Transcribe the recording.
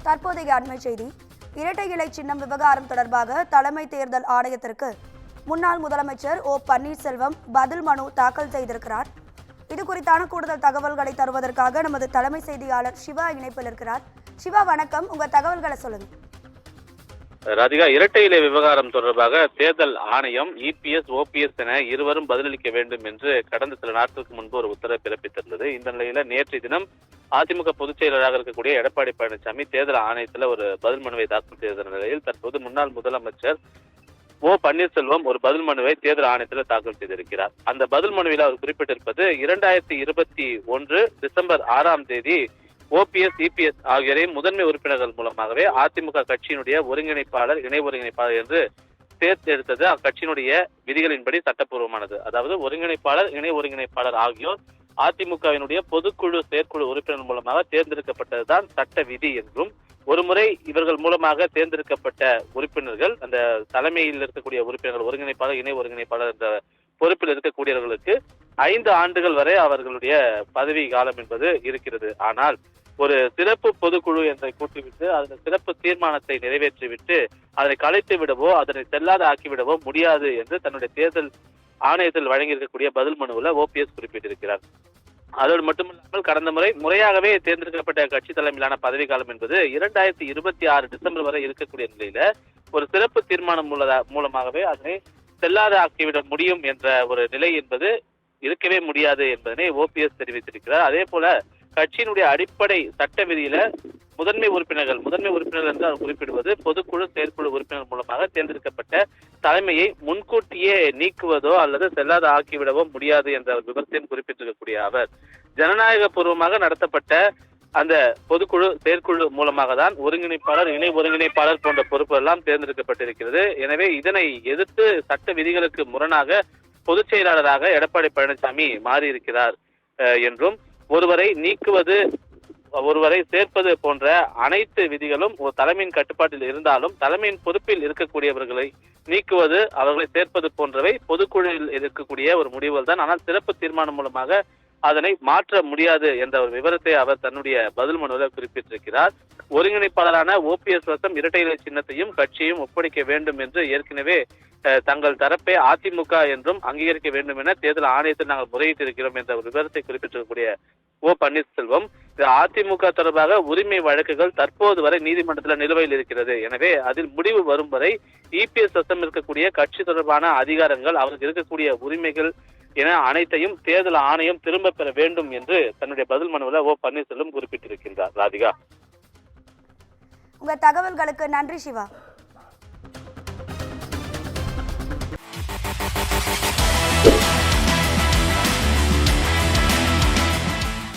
தற்போதைய அண்மை செய்தி. இரட்டை இலை சின்னம் விவகாரம் தொடர்பாக தலைமை தேர்தல் ஆணையத்திற்கு முன்னாள் முதலமைச்சர் ஓ பன்னீர்செல்வம் பதில் மனு தாக்கல் செய்திருக்கிறார். இது குறித்தான கூடுதல் தகவல்களை தருவதற்காக நமது தலைமை செய்தியாளர் சிவா இணைப்பில் இருக்கிறார். சிவா வணக்கம், உங்க தகவல்களை சொல்லுங்க. ராதிகா, இரட்டை இலை விவகாரம் தொடர்பாக தேர்தல் ஆணையம் இபிஎஸ் ஓபிஎஸ் என இருவரும் பதிலளிக்க வேண்டும் என்று கடந்த சில நாட்களுக்கு முன்பு ஒரு உத்தரவு பிறப்பித்திருந்தது. இந்த நிலையில நேற்றைய தினம் அதிமுக பொதுச் செயலராக இருக்கக்கூடிய எடப்பாடி பழனிசாமி தேர்தல் ஆணையத்தில் ஒரு பதில் மனுவை தாக்கல் செய்த நிலையில் தற்போது முன்னாள் முதலமைச்சர் ஓ பன்னீர்செல்வம் ஒரு பதில் மனுவை தேர்தல் ஆணையத்தில் தாக்கல் செய்திருக்கிறார். அந்த பதில் மனுவில் அவர் குறிப்பிட்டிருப்பது 2021 டிசம்பர் 6ஆம் தேதி ஓபிஎஸ் இபிஎஸ் ஆகியோரையும் முதன்மை உறுப்பினர்கள் மூலமாகவே அதிமுக கட்சியினுடைய ஒருங்கிணைப்பாளர் இணை ஒருங்கிணைப்பாளர் என்று தேர்ந்தெடுத்தது அக்கட்சியினுடைய விதிகளின்படி சட்டப்பூர்வமானது. அதாவது ஒருங்கிணைப்பாளர் இணை ஒருங்கிணைப்பாளர் ஆகியோர் அதிமுகவினுடைய பொதுக்குழு செயற்குழு உறுப்பினர் மூலமாக தேர்ந்தெடுக்கப்பட்டதுதான் சட்ட விதி என்றும், ஒருமுறை இவர்கள் மூலமாக தேர்ந்தெடுக்கப்பட்ட உறுப்பினர்கள் அந்த தலைமையில் இருக்கக்கூடிய உறுப்பினர்கள் ஒருங்கிணைப்பாளர் இணை ஒருங்கிணைப்பாளர் என்ற பொறுப்பில் இருக்கக்கூடியவர்களுக்கு 5 ஆண்டுகள் வரை அவர்களுடைய பதவி காலம் என்பது இருக்கிறது. ஆனால் ஒரு சிறப்பு பொதுக்குழு என்றை கூட்டிவிட்டு அதன் சிறப்பு தீர்மானத்தை நிறைவேற்றிவிட்டு அதனை கலைத்து விடவோ அதனை செல்லாத ஆக்கிவிடவோ முடியாது என்று தன்னுடைய தேர்தல் ஆணையத்தில் வழங்கியிருக்கக்கூடிய பதில் மனுவில் ஓபிஎஸ் குறிப்பிட்டிருக்கிறார். அதோடு மட்டுமல்லாமல் கடந்த முறையாகவே தேர்ந்தெடுக்கப்பட்ட கட்சி தலைமையிலான பதவி காலம் என்பது 2026 டிசம்பர் வரை இருக்கக்கூடிய நிலையில ஒரு சிறப்பு தீர்மானம் மூலமாகவே அதனை செல்லாத ஆக்கிவிட முடியும் என்ற ஒரு நிலை என்பது இருக்கவே முடியாது என்பதனை ஓபிஎஸ் தெரிவித்திருக்கிறார். அதே போல கட்சியினுடைய அடிப்படை சட்ட விதியில முதன்மை உறுப்பினர்கள் என்று அவர் குறிப்பிடுவது பொதுக்குழு செயற்குழு உறுப்பினர் மூலமாக தேர்ந்தெடுக்கப்பட்ட தலைமையை முன்கூட்டியே நீக்குவதோ அல்லது செல்லாத ஆக்கிவிடவோ முடியாது என்ற விவரத்தையும் குறிப்பிட்டிருக்கக்கூடிய அவர் ஜனநாயக பூர்வமாக நடத்தப்பட்ட அந்த பொதுக்குழு செயற்குழு மூலமாக தான் ஒருங்கிணைப்பாளர் இணை ஒருங்கிணைப்பாளர் போன்ற பொறுப்பு எல்லாம் தேர்ந்தெடுக்கப்பட்டிருக்கிறது. எனவே இதனை எதிர்த்து சட்ட விதிகளுக்கு முரணாக பொதுச் செயலாளராக எடப்பாடி பழனிசாமி மாறியிருக்கிறார் என்றும், ஒருவரை நீக்குவது ஒருவரை சேர்ப்பது போன்ற அனைத்து விதிகளும் ஒரு தலைமையின் கட்டுப்பாட்டில் இருந்தாலும் தலைமையின் பொறுப்பில் இருக்கக்கூடியவர்களை நீக்குவது அவர்களை சேர்ப்பது போன்றவை பொதுக்குழுவில் இருக்கக்கூடிய ஒரு முடிவுகள் தான். ஆனால் சிறப்பு தீர்மானம் மூலமாக அதனை மாற்ற முடியாது என்ற ஒரு விவரத்தை அவர் தன்னுடைய பதில் மனுவில் குறிப்பிட்டிருக்கிறார். ஒருங்கிணைப்பாளரான ஓபிஎஸ் வசம் இரட்டை இலை சின்னத்தையும் கட்சியையும் ஒப்படைக்க வேண்டும் என்று ஏற்கனவே தங்கள் தரப்பை அதிமுக என்றும் அங்கீகரிக்க வேண்டும் என தேர்தல் ஆணையத்தில் நாங்கள் முறையிட்டிருக்கிறோம் என்ற ஒரு விவரத்தை குறிப்பிட்டிருக்கக்கூடிய ஓ பன்னீர்செல்வம் அதிமுக தொடர்பாக உரிமை வழக்குகள் தற்போது வரை நீதிமன்றத்தில் நிலுவையில் இருக்கிறது. எனவே அதில் முடிவு வரும் வரை இபிஎஸ் வசம் இருக்கக்கூடிய கட்சி தொடர்பான அதிகாரங்கள் அவருக்கு இருக்கக்கூடிய உரிமைகள் என அனைத்தையும் தேர்தல் ஆணையம் திரும்ப பெற வேண்டும் என்று தன்னுடைய பதில் மனுவில் ஓ பன்னீர்செல்வம் குறிப்பிட்டிருக்கின்றார். ராதிகா, உங்க தகவல்களுக்கு நன்றி சிவா.